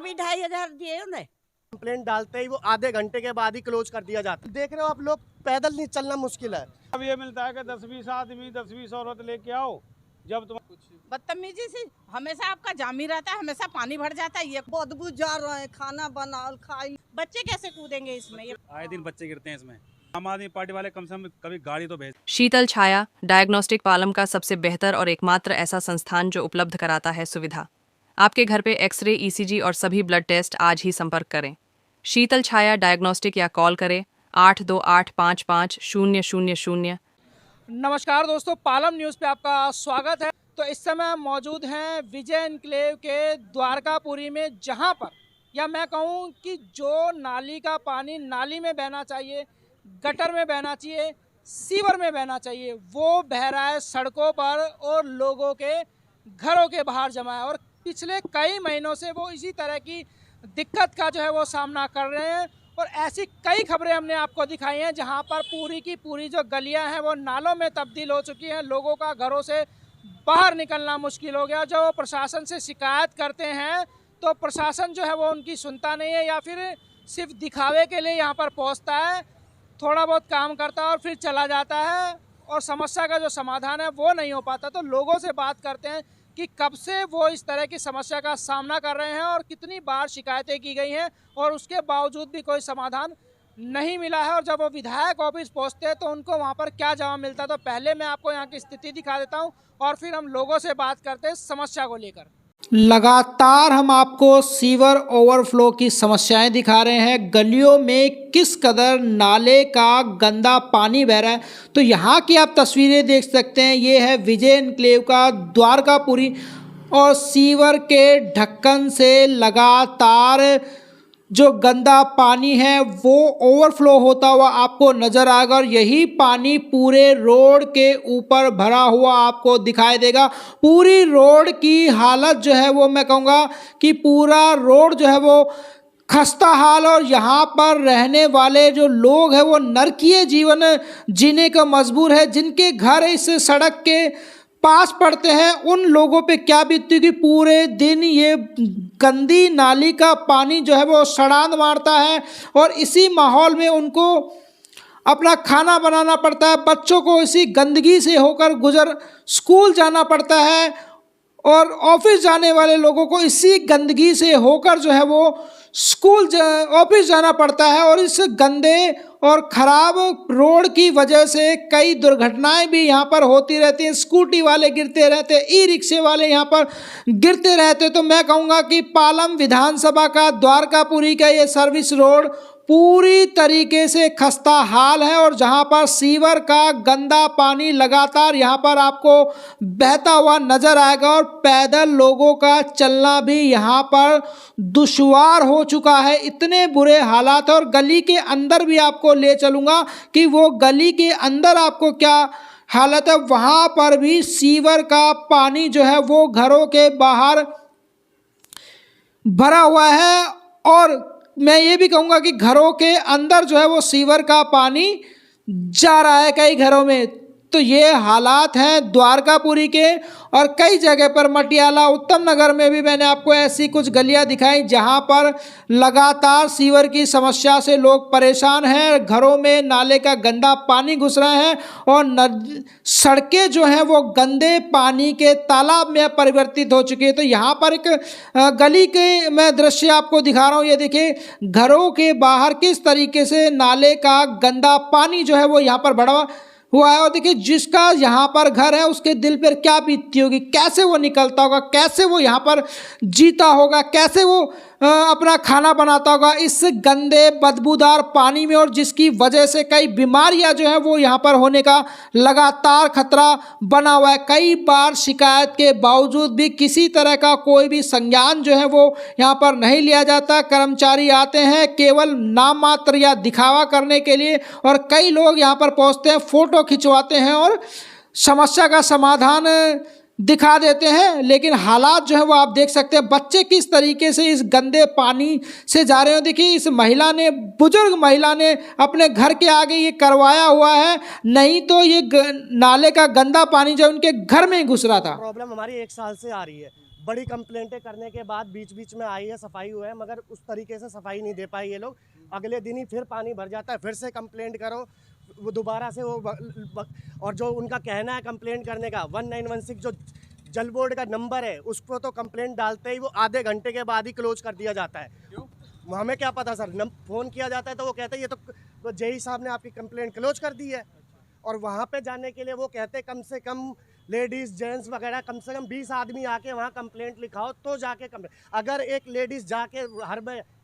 अभी 2500 दिए उन्हें। कंप्लेंट डालते ही वो आधे घंटे के बाद ही क्लोज कर दिया जाता है। देख रहे हो आप लोग, पैदल नहीं चलना मुश्किल है। अब ये मिलता है कि 10-20 आदमी 10-20 औरत लेके आओ, जब तुम बदतमीजी से हमेशा आपका जाम ही रहता है, हमेशा पानी भर जाता है। ये बदबू जा रहे हैं, खाना बनाओ खाई, बच्चे कैसे कूदेंगे इसमें? ये आए दिन बच्चे गिरते हैं इसमें। आम आदमी पार्टी वाले कम से कम कभी गाड़ी तो भेज। शीतल छाया डायग्नोस्टिक पालम का सबसे बेहतर और एकमात्र ऐसा संस्थान जो उपलब्ध कराता है सुविधा। आपके घर पे एक्सरे, ईसीजी और सभी ब्लड टेस्ट आज ही संपर्क करें। शीतल छाया डायग्नोस्टिक या कॉल करें 82855000। नमस्कार दोस्तों, पालम न्यूज़ पे आपका स्वागत है। तो इस समय हम मौजूद हैं विजय एन्क्लेव के द्वारकापुरी में, जहां पर या मैं कहूं कि जो नाली का पानी नाली में बहना चाहिए, गटर में बहना चाहिए, सीवर में बहना चाहिए, वो बह रहा है सड़कों पर और लोगों के घरों के बाहर जमा है। और पिछले कई महीनों से वो इसी तरह की दिक्कत का जो है वो सामना कर रहे हैं। और ऐसी कई खबरें हमने आपको दिखाई हैं जहां पर पूरी की पूरी जो गलियां हैं वो नालों में तब्दील हो चुकी हैं। लोगों का घरों से बाहर निकलना मुश्किल हो गया। जो प्रशासन से शिकायत करते हैं तो प्रशासन जो है वो उनकी सुनता नहीं है, या फिर सिर्फ दिखावे के लिए यहाँ पर पहुँचता है, थोड़ा बहुत काम करता है और फिर चला जाता है, और समस्या का जो समाधान है वो नहीं हो पाता। तो लोगों से बात करते हैं कि कब से वो इस तरह की समस्या का सामना कर रहे हैं और कितनी बार शिकायतें की गई हैं और उसके बावजूद भी कोई समाधान नहीं मिला है। और जब वो विधायक ऑफिस पहुंचते हैं तो उनको वहां पर क्या जवाब मिलता है। तो पहले मैं आपको यहाँ की स्थिति दिखा देता हूं और फिर हम लोगों से बात करते हैं समस्या को लेकर। लगातार हम आपको सीवर ओवरफ्लो की समस्याएं दिखा रहे हैं। गलियों में किस कदर नाले का गंदा पानी बह रहा है। तो यहाँ की आप तस्वीरें देख सकते हैं। ये है विजय एन्क्लेव का द्वारकापुरी, और सीवर के ढक्कन से लगातार जो गंदा पानी है वो ओवरफ्लो होता हुआ आपको नज़र आएगा। और यही पानी पूरे रोड के ऊपर भरा हुआ आपको दिखाई देगा। पूरी रोड की हालत जो है वो मैं कहूँगा कि पूरा रोड जो है वो खस्ता हाल, और यहाँ पर रहने वाले जो लोग हैं वो नरकीय जीवन जीने का मजबूर है। जिनके घर इस सड़क के पास पड़ते हैं उन लोगों पे क्या बीतती होगी। पूरे दिन ये गंदी नाली का पानी जो है वो सड़ांध मारता है, और इसी माहौल में उनको अपना खाना बनाना पड़ता है। बच्चों को इसी गंदगी से होकर गुजर स्कूल जाना पड़ता है, और ऑफिस जाने वाले लोगों को इसी गंदगी से होकर जो है वो स्कूल ऑफिस जाना पड़ता है। और इस गंदे और ख़राब रोड की वजह से कई दुर्घटनाएं भी यहाँ पर होती रहती हैं। स्कूटी वाले गिरते रहते, ई रिक्शे वाले यहाँ पर गिरते रहते। तो मैं कहूँगा कि पालम विधानसभा का द्वारकापुरी का ये सर्विस रोड पूरी तरीके से खस्ता हाल है, और जहां पर सीवर का गंदा पानी लगातार यहां पर आपको बहता हुआ नजर आएगा, और पैदल लोगों का चलना भी यहां पर दुश्वार हो चुका है। इतने बुरे हालात है। और गली के अंदर भी आपको ले चलूँगा कि वो गली के अंदर आपको क्या हालत है। वहाँ पर भी सीवर का पानी जो है वो घरों के बाहर भरा हुआ है, और मैं ये भी कहूँगा कि घरों के अंदर जो है वो सीवर का पानी जा रहा है कई घरों में। तो ये हालात हैं द्वारकापुरी के, और कई जगह पर मटियाला, उत्तम नगर में भी मैंने आपको ऐसी कुछ गलियां दिखाई जहां पर लगातार सीवर की समस्या से लोग परेशान हैं। घरों में नाले का गंदा पानी घुस रहा है, और सड़कें जो हैं वो गंदे पानी के तालाब में परिवर्तित हो चुकी है। तो यहाँ पर एक गली के मैं दृश्य आपको दिखा रहा हूँ। ये देखिए, घरों के बाहर किस तरीके से नाले का गंदा पानी जो है वो यहाँ पर भरा हुआ है। और देखिए, जिसका यहाँ पर घर है उसके दिल पर क्या बीतती होगी, कैसे वो निकलता होगा, कैसे वो यहाँ पर जीता होगा, कैसे वो अपना खाना बनाता होगा इस गंदे बदबूदार पानी में, और जिसकी वजह से कई बीमारियां जो है वो यहाँ पर होने का लगातार खतरा बना हुआ है। कई बार शिकायत के बावजूद भी किसी तरह का कोई भी संज्ञान जो है वो यहाँ पर नहीं लिया जाता। कर्मचारी आते हैं केवल नाम मात्र या दिखावा करने के लिए, और कई लोग यहाँ पर पहुँचते हैं, फ़ोटो खिंचवाते हैं और समस्या का समाधान दिखा देते हैं। लेकिन हालात जो है वो आप देख सकते हैं। बच्चे किस तरीके से इस गंदे पानी से जा रहे हो। देखिए, इस महिला ने, बुजुर्ग महिला ने अपने घर के आगे ये करवाया हुआ है, नहीं तो ये नाले का गंदा पानी जो उनके घर में घुस रहा था। प्रॉब्लम हमारी 1 साल से आ रही है। बड़ी कंप्लेंटें करने के बाद बीच बीच में आई है, सफाई हुआ है, मगर उस तरीके से सफाई नहीं दे पाए ये लोग। अगले दिन ही फिर पानी भर जाता है, फिर से कंप्लेंट करो, वो दोबारा से और जो उनका कहना है कंप्लेंट करने का 1916 जो जल बोर्ड का नंबर है उस पर तो कंप्लेंट डालते ही वो आधे घंटे के बाद ही क्लोज कर दिया जाता है। क्यों? हमें क्या पता सर, फ़ोन किया जाता है तो वो कहते हैं ये तो जेई साहब ने आपकी कंप्लेंट क्लोज कर दी है। और वहाँ पे जाने के लिए वो कहते हैं कम से कम लेडीज़ जेंट्स वगैरह कम से कम 20 आदमी आके वहाँ कंप्लेंट लिखाओ तो जाके कंप्लेंट। अगर एक लेडीज़ जाके हर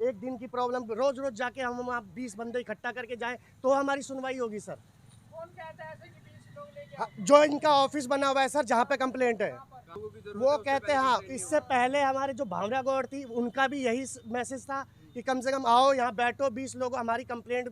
एक दिन की प्रॉब्लम रोज़ रोज़ जाके हम वहाँ 20 बंदे इकट्ठा करके जाएं तो हमारी सुनवाई होगी सर। कौन कहता है ऐसे कि 20 लोग लेके जो इनका ऑफिस बना हुआ है सर जहाँ पे कंप्लेंट है वो कहते हैं। हाँ, इससे पहले हमारे जो भावना गौड़ थी उनका भी यही मैसेज था कि कम से कम आओ यहाँ बैठो, 20 लोग हमारी कंप्लेंट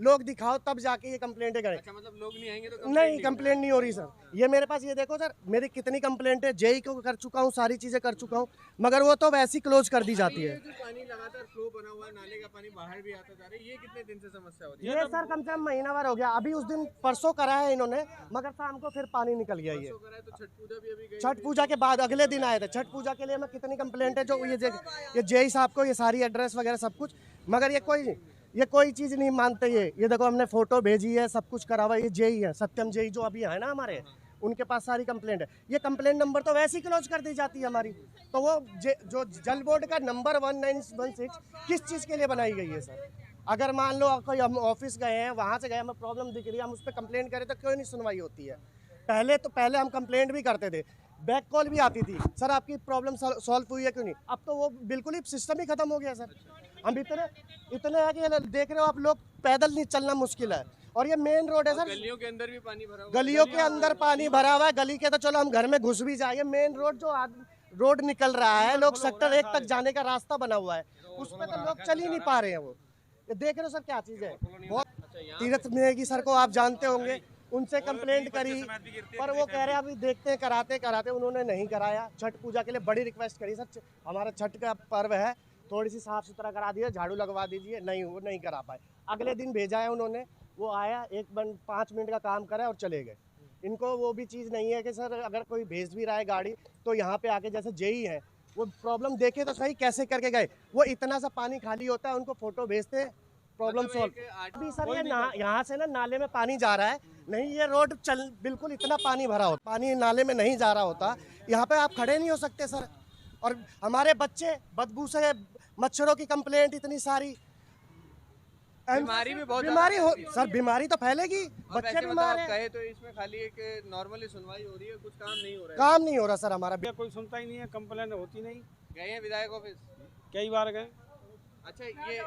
लोग दिखाओ तब जाके ये कंप्लेंटें करें। अच्छा, मतलब लोग नहीं आएंगे तो नहीं कंप्लेंट नहीं हो रही सर। ये मेरे पास ये देखो सर, मेरी कितनी कंप्लेंट है, जेई को कर चुका हूँ, सारी चीज़ें कर चुका हूँ, मगर वो तो वैसी क्लोज कर दी जाती है। जो पानी लगातार फ्लो बना हुआ है, नाले का पानी बाहर भी आता जा रहा है, ये कितने दिन से समस्या हो रही है? ये सर कम से कम महीना भर हो गया। अभी उस दिन परसों करा है इन्होंने, मगर शाम को फिर पानी निकल गया। ये तो छठ पूजा भी अभी गई, छठ पूजा के बाद अगले दिन आए थे। छठ पूजा के लिए मैं कितनी कंप्लेंट है जो ये जेई साहब को ये सारी एड्रेस वगैरह सब कुछ, मगर ये कोई चीज़ नहीं मानते। ये देखो हमने फोटो भेजी है, सब कुछ करा हुआ है। ये जेई है, सत्यम जेई जो अभी है ना हमारे, उनके पास सारी कंप्लेंट है। ये कंप्लेंट नंबर तो वैसे ही क्लोज कर दी जाती है हमारी। तो वो जो जल बोर्ड का नंबर 1916 किस चीज़ के लिए बनाई गई है सर? अगर मान लो कोई हम ऑफिस गए हैं, वहाँ से गए, हमें प्रॉब्लम दिख रही है, हम उस पर कंप्लेंट करें तो क्यों नहीं सुनवाई होती है? पहले हम कंप्लेंट भी करते थे, बैक कॉल भी आती थी, सर आपकी प्रॉब्लम सॉल्व हुई है क्यों नहीं? अब तो वो बिल्कुल ही सिस्टम ही खत्म हो गया सर। हम इतने है कि देख रहे हो आप लोग, पैदल नहीं चलना मुश्किल है। और ये मेन रोड है सर, गलियों के अंदर भी पानी भरा हुआ है। गलियों के अंदर पानी भरा हुआ है। गली के तो चलो हम घर में घुस भी जाए, मेन रोड जो रोड निकल रहा है, लोग सेक्टर 1 तक जाने का रास्ता बना हुआ है, उस पर तो लोग चल ही नहीं पा रहे हैं। वो ये देख रहे हो सर क्या चीज़ है। बहुत तीरथ नेगी सर को आप जानते होंगे, उनसे कंप्लेंट करी, पर वो कह रहे हैं अभी देखते हैं, कराते उन्होंने नहीं कराया। छठ पूजा के लिए बड़ी रिक्वेस्ट करी सर, हमारा छठ का पर्व है, थोड़ी सी साफ सुथरा करा दीजिए, झाड़ू लगवा दीजिए, नहीं वो नहीं करा पाए। अगले दिन भेजा है उन्होंने, वो आया 5 मिनट का काम करा और चले गए। इनको वो भी चीज़ नहीं है कि सर अगर कोई भेज भी रहा है गाड़ी तो यहाँ पे आके, जैसे जेई है वो प्रॉब्लम देखे तो सही कैसे करके गए। वो इतना सा पानी खाली होता है, उनको फोटो भेजते हैं, प्रॉब्लम सॉल्व। अभी सर ये यहाँ से ना नाले में पानी जा रहा है, नहीं ये रोड बिल्कुल इतना पानी भरा होता, पानी नाले में नहीं जा रहा होता, यहाँ पे आप खड़े नहीं हो सकते सर। और हमारे बच्चे बदबू से, मच्छरों की कंप्लेंट इतनी सारी, बीमारी भी बहुत बीमारी हो सर, बीमारी तो फैलेगी, बच्चे बीमार हैं। कहे तो इसमें खाली एक नॉर्मली सुनवाई हो रही है, कुछ काम नहीं हो रहा है। काम नहीं हो रहा सर हमारा। कोई सुनता ही नहीं है, कंप्लेन होती नहीं। गए हैं विधायक ऑफिस कई बार गए, अच्छा ये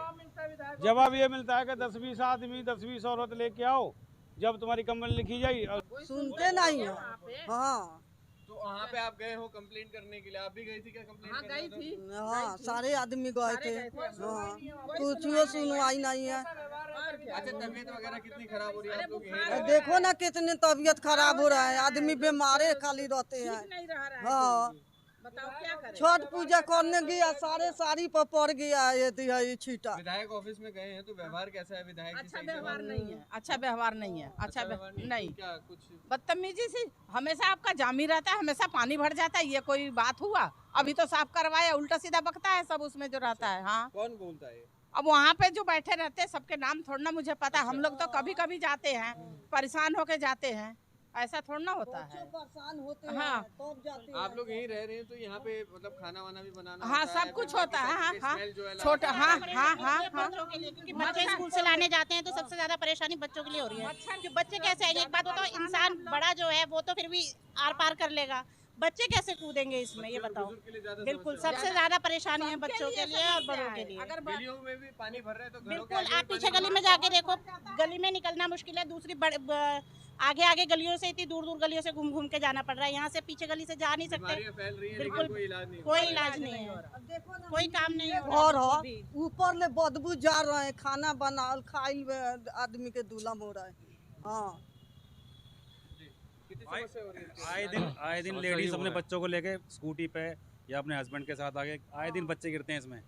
जवाब ये मिलता है कि 10-20 आदमी 10-20 औरत लेके आओ, जब तुम्हारी कंप्लेन लिखी जाएगी। सुनते नहीं है। हाँ तो वहाँ पे आप गए हो कंप्लेंट करने के लिए, आप भी गई थी क्या कंप्लेंट करने? गई थी। हाँ, सारे आदमी गए थे। हाँ, कुछ सुनवाई नहीं है। अच्छा, तबीयत वगैरह कितनी खराब हो रही है आप लोग यहीं? देखो ना कितनी तबीयत खराब हो रहा है, आदमी बीमारे खाली रहते हैं। नहीं रह रहा है, हाँ, बताओ क्या करें? छठ पूजा करने गया, सारे साड़ी पर पड़ गया ये छीटा। विधायक ऑफिस में गए हैं तो व्यवहार कैसा है विधायक की? अच्छा सही से व्यवहार बात- नहीं है, अच्छा व्यवहार नहीं है, अच्छा व्यवहार नहीं, क्या कुछ बदतमीजी से हमेशा आपका जाम ही रहता है, हमेशा पानी भर जाता है, ये कोई बात हुआ? अभी तो साफ करवाया, उल्टा सीधा बकता है सब उसमें जो रहता है। हाँ, कौन बोलता है? अब वहाँ पे जो बैठे रहते हैं सबके नाम थोड़ा ना मुझे पता, हम लोग तो कभी कभी जाते हैं, परेशान होके जाते हैं, ऐसा थोड़ा ना होता है। परेशान होते हैं, हाँ। तब जाते हैं। आप लोग यहीं रह रहे हैं तो यहाँ पे मतलब खाना वाना भी बनाना हाँ, होता है, सब कुछ फिर होता है। हाँ बाकी हाँ, स्मेल जो है छोटा, हाँ हाँ हाँ हाँ, बच्चों के लिए, क्योंकि बच्चे स्कूल से लाने जाते हैं तो सबसे ज्यादा परेशानी बच्चों के लिए हो रही है कि बच्चे कैसे आएंगे। एक बात बताओ, इंसान बड़ा जो है वो तो फिर भी आर पार कर लेगा, बच्चे कैसे कूदेंगे इसमें, ये बताओ। के लिए ज्यादा बिल्कुल सबसे ज्यादा परेशानी है बच्चों के लिए और बड़ों के लिए। अगर गलियों में भी पानी भर रहा है तो घरों के बिल्कुल, आगे आप भी पीछे पानी गली में जाके देखो, गली में निकलना मुश्किल है, दूसरी आगे आगे गलियों से, इतनी दूर दूर गलियों से घूम घूम के जाना पड़ रहा है, यहाँ से पीछे गली से जा नहीं सकते। बीमारियां फैल रही है बिल्कुल, लेकिन कोई इलाज नहीं हो कोई इलाज नहीं है, कोई काम नहीं हो और रहा। हो ऊपर ले बदबू जा रहे हैं, खाना बनाल खाइल आदमी के दुलम हो रहा है। हाँ, कितनी समस्या हो रही है? आए दिन लेडीज अपने बच्चों को लेके स्कूटी पे या अपने हस्बैंड के साथ आगे आए दिन बच्चे गिरते हैं इसमें,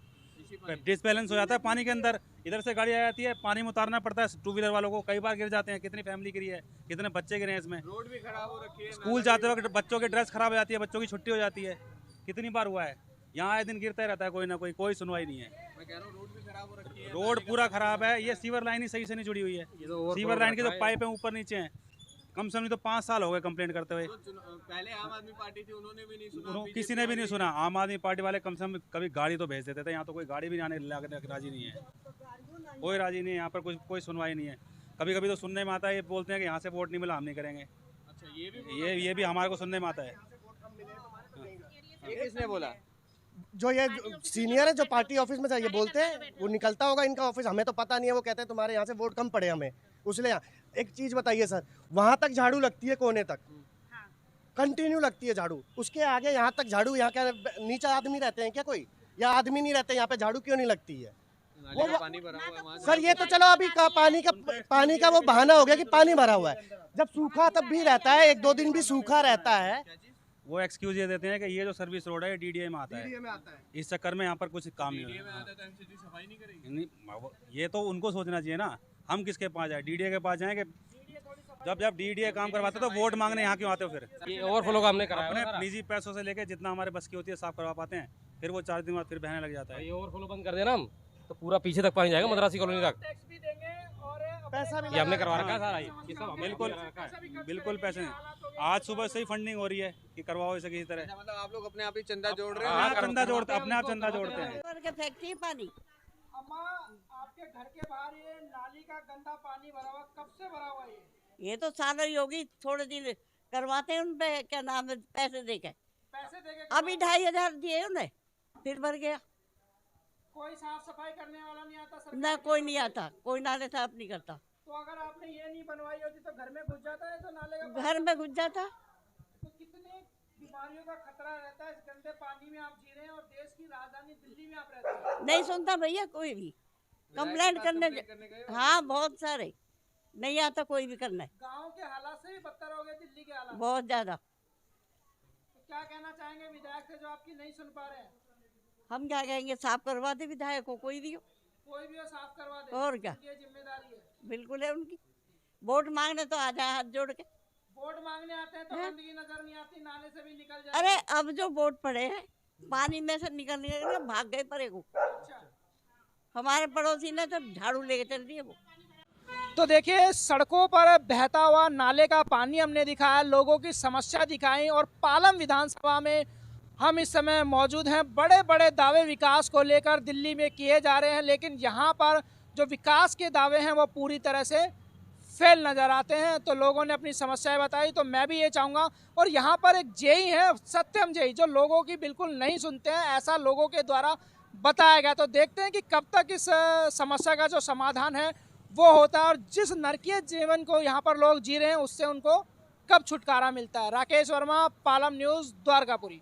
डिसबैलेंस हो जाता है पानी के अंदर, इधर से गाड़ी आ जाती है, पानी में उतारना पड़ता है टू व्हीलर वालों को, कई बार गिर जाते हैं। कितनी फैमिली गिरी है, कितने बच्चे गिरे हैं इसमें। रोड भी खराब हो रखी है, स्कूल जाते वक्त बच्चों की ड्रेस खराब हो जाती है, बच्चों की छुट्टी हो जाती है, कितनी बार हुआ है, यहाँ आए दिन गिरता रहता है कोई ना कोई सुनवाई नहीं है। मैं कह रहा हूँ रोड भी खराब हो रखी है, रोड पूरा खराब है, ये सीवर लाइन ही सही से नहीं जुड़ी हुई है। सीवर लाइन के जो पाइप है ऊपर नीचे हैं, कम से कम तो 5 साल हो गए कंप्लेंट करते हुए। पहले आम आदमी पार्टी थी, उन्होंने भी नहीं सुना, किसी ने भी नहीं सुना। आम आदमी पार्टी वाले कम से कम कभी गाड़ी तो भेज देते थे, यहाँ तो कोई गाड़ी भी आने राजी नहीं है, कोई राजी नहीं है। यहाँ पर कोई सुनवाई नहीं है। कभी कभी तो सुनने में आता है, ये बोलते हैं कि यहाँ से वोट नहीं मिला हम नहीं करेंगे। अच्छा, ये भी हमारे को सुनने में आता है। ये किसने बोला? जो ये सीनियर है जो पार्टी ऑफिस में ये बोलते हैं, वो निकलता होगा इनका ऑफिस, हमें तो पता नहीं है। वो कहते हैं तुम्हारे यहाँ से वोट कम पड़े हमें, उसलिए एक चीज बताइए सर, वहां तक झाड़ू लगती है कोने तक, कंटिन्यू लगती है झाड़ू, उसके आगे यहाँ तक झाड़ू, यहाँ क्या नीचे आदमी रहते हैं क्या कोई, या आदमी नहीं रहते यहाँ पे, झाड़ू क्यों नहीं लगती है? नाली का पानी भरा हुआ है वहाँ। सर ये तो चलो अभी पानी का वो बहाना हो गया कि पानी भरा हुआ है, जब सूखा तब भी रहता है, 1-2 दिन भी सूखा रहता है। वो एक्सक्यूज ये देते हैं कि ये जो सर्विस रोड है ये डीडीए में आता है, इस चक्कर में यहाँ पर कुछ काम नहीं होता। सफाई नहीं करेगी। ये तो उनको सोचना चाहिए ना, हम किसके पास जाए? डीडीए के पास जाएं कि जब डीडीए काम करवाते तो वोट मांगने यहाँ क्यों आते हो? फिर ये ओवरफ्लो का हमने कराया, अपने निजी पैसों से लेके जितना हमारे बस की होती है साफ करवा पाते हैं, फिर वो 4 दिन बाद फिर बहने लग जाता है। ये ओवरफ्लो बंद कर देना हम तो पूरा पीछे तक पानी जाएगा, मद्रासी कॉलोनी तक। टैक्स भी देंगे और पैसा भी ये हमने करवा रखा है सारा, ये सब बिल्कुल पैसे नहीं। आज सुबह से ही फंडिंग हो रही है कि करवाओ इसे किसी तरह। मतलब आप लोग अपने आप ही चंदा जोड़ रहे हैं? हाँ, चंदा जोड़ते, अपने आप चंदा जोड़ते हैं। फैक्ट्री पानी अम्मा, आपके घर के बाहर ये नाली का गंदा पानी भरा हुआ, कब से भरा हुआ है? ये तो साल ही होगी, थोड़े दिन करवाते हैं उन पे, क्या नाम है, पैसे देके। अभी 2500 दिए उन्हें, फिर भर गया। कोई साफ सफाई करने वाला नहीं आता सरकार? ना कोई नहीं आता, कोई नाले साफ नहीं करता। तो अगर आपने ये नहीं बनवाई होती तो घर में घुस जाता है, तो नाले का घर में घुस जाता। तो कितनी बीमारियों का खतरा रहता है इस गंदे पानी में आप जी रहे हैं, और देश की राजधानी दिल्ली में आप रहते हैं। नहीं सुनता भैया कोई भी, कंप्लेंट करने हाँ बहुत सारे, नहीं आता कोई भी करना है। गाँव के हालात से भी बदतर हो गए दिल्ली के हालात, बहुत ज्यादा। तो क्या कहना चाहेंगे विधायक से जो आपकी नहीं सुन पा रहे हैं? हम क्या कहेंगे, साफ करवा दे विधायक को, कोई भी हो, कोई भी हो साफ करवा दे, और क्या, ये जिम्मेदारी है। बिल्कुल है उनकी। वोट मांगने तो आ जाए हाथ जोड़ के। वोट मांगने आते हैं तो हाँ? गंदगी नजर नहीं आती, नाले से भी निकल जाए। अरे अब जो वोट पड़े हैं, पानी में से निकलने के भाग गए परे को। हमारे पड़ोसी ने तो झाड़ू लेके चल दिए वो। तो देखिए, सड़कों पर बहता हुआ नाले का पानी हमने दिखाया, लोगों की समस्या दिखाई, और पालम विधानसभा में हम इस समय मौजूद हैं। बड़े बड़े दावे विकास को लेकर दिल्ली में किए जा रहे हैं, लेकिन यहाँ पर जो विकास के दावे हैं वो पूरी तरह से फेल नज़र आते हैं। तो लोगों ने अपनी समस्याएं बताई, तो मैं भी ये चाहूँगा, और यहाँ पर एक जेई है, सत्यम जेई, जो लोगों की बिल्कुल नहीं सुनते हैं, ऐसा लोगों के द्वारा बताया गया। तो देखते हैं कि कब तक इस समस्या का जो समाधान है वो होता है, और जिस नरकीय जीवन को यहाँ पर लोग जी रहे हैं उससे उनको कब छुटकारा मिलता है। राकेश वर्मा, पालम न्यूज़, द्वारकापुरी।